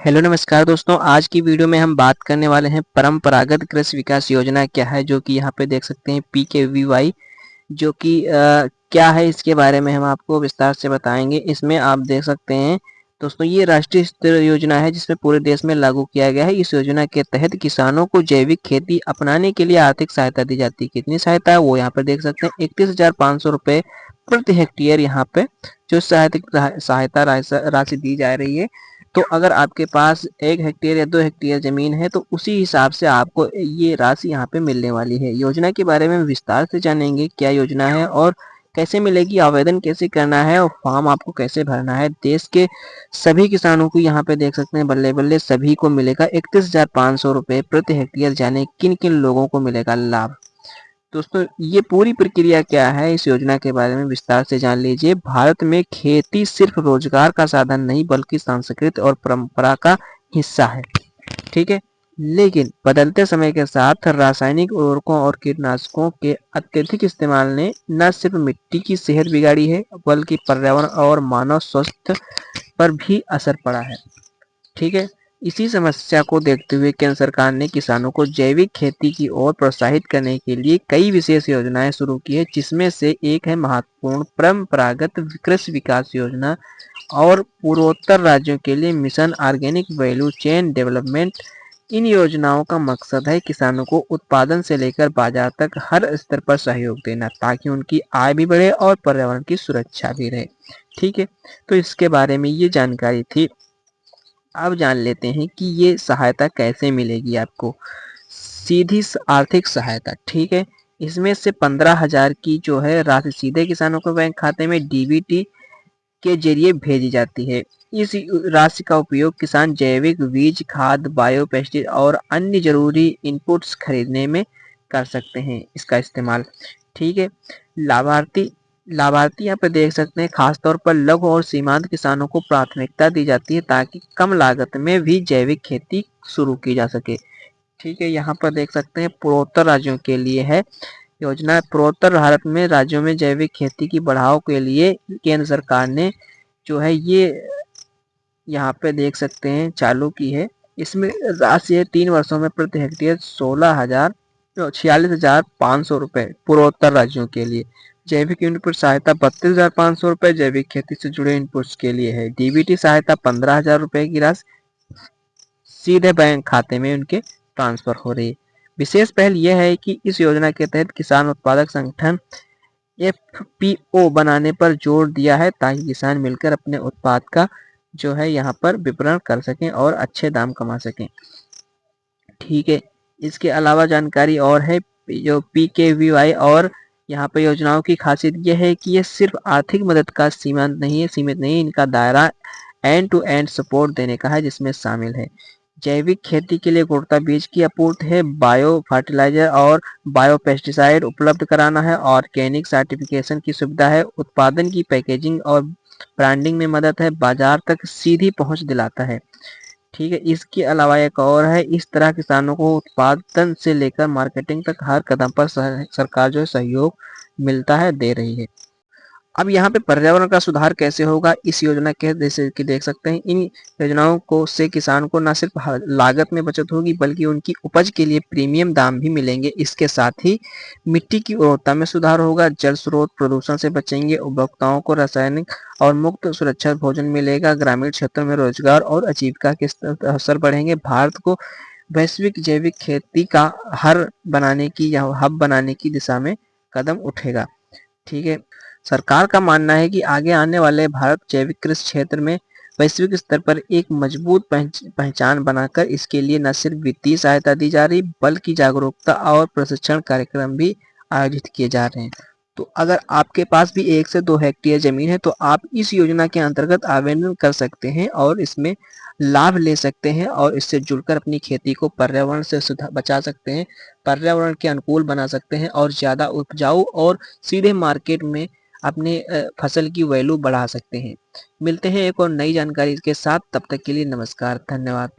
Hello नमस्कार दोस्तों, आज की वीडियो में हम बात करने वाले हैं परंपरागत कृषि विकास योजना क्या है, जो कि यहाँ पे देख सकते हैं PKVY, जो कि क्या है इसके बारे में हम आपको विस्तार से बताएंगे। इसमें आप देख सकते हैं दोस्तों, ये राष्ट्रीय स्तर योजना है जिसमें पूरे देश में लागू किया गया है। इस योजना के तहत किसानों को जैविक खेती अपनाने के लिए आर्थिक सहायता दी जाती है। कितनी सहायता है वो यहाँ पर देख सकते हैं, 31,500 रुपये प्रति हेक्टेयर यहाँ पे जो सहायता राशि दी जा रही है। तो अगर आपके पास 1 हेक्टेयर या 2 हेक्टेयर ज़मीन है तो उसी हिसाब से आपको ये राशि यहाँ पे मिलने वाली है। योजना के बारे में विस्तार से जानेंगे, क्या योजना है और कैसे मिलेगी, आवेदन कैसे करना है और फॉर्म आपको कैसे भरना है। देश के सभी किसानों को यहाँ पे देख सकते हैं, बल्ले-बल्ले सभी को मिलेगा 31,500 रुपये प्रति हेक्टेयर। जाने किन-किन लोगों को मिलेगा लाभ। दोस्तों, ये पूरी प्रक्रिया क्या है, इस योजना के बारे में विस्तार से जान लीजिए। भारत में खेती सिर्फ रोजगार का साधन नहीं बल्कि संस्कृति और परंपरा का हिस्सा है। ठीक है, लेकिन बदलते समय के साथ रासायनिक उर्वरकों और कीटनाशकों के अत्यधिक इस्तेमाल ने न सिर्फ मिट्टी की सेहत बिगाड़ी है बल्कि पर्यावरण और मानव स्वास्थ्य पर भी असर पड़ा है। ठीक है, इसी समस्या को देखते हुए केंद्र सरकार ने किसानों को जैविक खेती की ओर प्रोत्साहित करने के लिए कई विशेष योजनाएं शुरू की है, जिसमें से एक है महत्वपूर्ण परंपरागत कृषि विकास योजना और पूर्वोत्तर राज्यों के लिए mission organic value chain development. इन योजनाओं का मकसद है किसानों को उत्पादन से लेकर बाजार तक हर स्तर पर सहयोग देना, ताकि उनकी आय भी बढ़े और पर्यावरण की सुरक्षा भी रहे। ठीक है, तो इसके बारे में ये जानकारी थी। अब जान लेते हैं कि ये सहायता कैसे मिलेगी आपको। सीधी आर्थिक सहायता, ठीक है, इसमें से 15,000 की जो है राशि सीधे किसानों के बैंक खाते में DBT के जरिए भेजी जाती है। इस राशि का उपयोग किसान जैविक बीज, खाद, बायो पेस्टिसाइड और अन्य जरूरी इनपुट्स खरीदने में कर सकते हैं इसका इस्तेमाल। ठीक है, लाभार्थी लाभार्थी यहाँ पे देख सकते हैं, खासतौर पर लघु और सीमांत किसानों को प्राथमिकता दी जाती है ताकि कम लागत में भी जैविक खेती शुरू की जा सके। ठीक है, यहाँ पर देख सकते हैं पूर्वोत्तर राज्यों के लिए है योजना। पूर्वोत्तर भारत में राज्यों में जैविक खेती की बढ़ाव के लिए केंद्र सरकार ने जो है ये यहाँ पे देख सकते हैं चालू की है। इसमें राशि है 3 वर्षों में प्रति हेक्टेयर 46,500 रुपये पूर्वोत्तर राज्यों के लिए। जैविक इनपुट सहायता 32,500 रुपये जैविक खेती से जुड़े इनपुट्स के लिए है। DBT सहायता 15,000 रुपये की राशि सीधे बैंक खाते में उनके ट्रांसफर हो रही है। विशेष पहल यह है कि इस योजना के तहत किसान उत्पादक संगठन FPO बनाने पर जोर दिया है, ताकि किसान मिलकर अपने उत्पाद का जो है यहाँ पर विपणन कर सकें और अच्छे दाम कमा सकें। ठीक है, इसके अलावा जानकारी और है जो PKVY और यहाँ पे योजनाओं की खासियत यह है कि ये सिर्फ आर्थिक मदद का सीमित नहीं, इनका दायरा एंड टू एंड सपोर्ट देने का है, जिसमें शामिल है जैविक खेती के लिए गुणवत्ता बीज की आपूर्ति है, बायो फर्टिलाइजर और बायो पेस्टिसाइड उपलब्ध कराना है, ऑर्गेनिक सर्टिफिकेशन की सुविधा है, उत्पादन की पैकेजिंग और ब्रांडिंग में मदद है, बाजार तक सीधी पहुंच दिलाता है। ठीक है, इसके अलावा एक और है, इस तरह किसानों को उत्पादन से लेकर मार्केटिंग तक हर कदम पर सरकार जो है सहयोग मिलता है, दे रही है। अब यहाँ पे पर्यावरण का सुधार कैसे होगा इस योजना के जैसे कि देख सकते हैं, इन योजनाओं को से किसान को न सिर्फ लागत में बचत होगी बल्कि उनकी उपज के लिए प्रीमियम दाम भी मिलेंगे। इसके साथ ही मिट्टी की उर्वरता में सुधार होगा, जल स्रोत प्रदूषण से बचेंगे, उपभोक्ताओं को रासायनिक और मुक्त सुरक्षित भोजन मिलेगा, ग्रामीण क्षेत्रों में रोजगार और आजीविका के अवसर बढ़ेंगे। भारत को वैश्विक जैविक खेती का हब बनाने की दिशा में कदम उठेगा। ठीक है, सरकार का मानना है कि आगे आने वाले भारत जैविक कृषि क्षेत्र में वैश्विक स्तर पर एक मजबूत पहचान बनाकर इसके लिए न सिर्फ वित्तीय सहायता दी जा रही बल्कि जागरूकता और प्रशिक्षण कार्यक्रम भी आयोजित किए जा रहे हैं। तो अगर आपके पास भी 1 से 2 हेक्टेयर जमीन है तो आप इस योजना के अंतर्गत आवेदन कर सकते हैं और इसमें लाभ ले सकते हैं और इससे जुड़कर अपनी खेती को पर्यावरण से बचा सकते हैं, पर्यावरण के अनुकूल बना सकते हैं और ज़्यादा उपजाऊ और सीधे मार्केट में अपने फसल की वैल्यू बढ़ा सकते हैं। मिलते हैं एक और नई जानकारी के साथ, तब तक के लिए नमस्कार, धन्यवाद।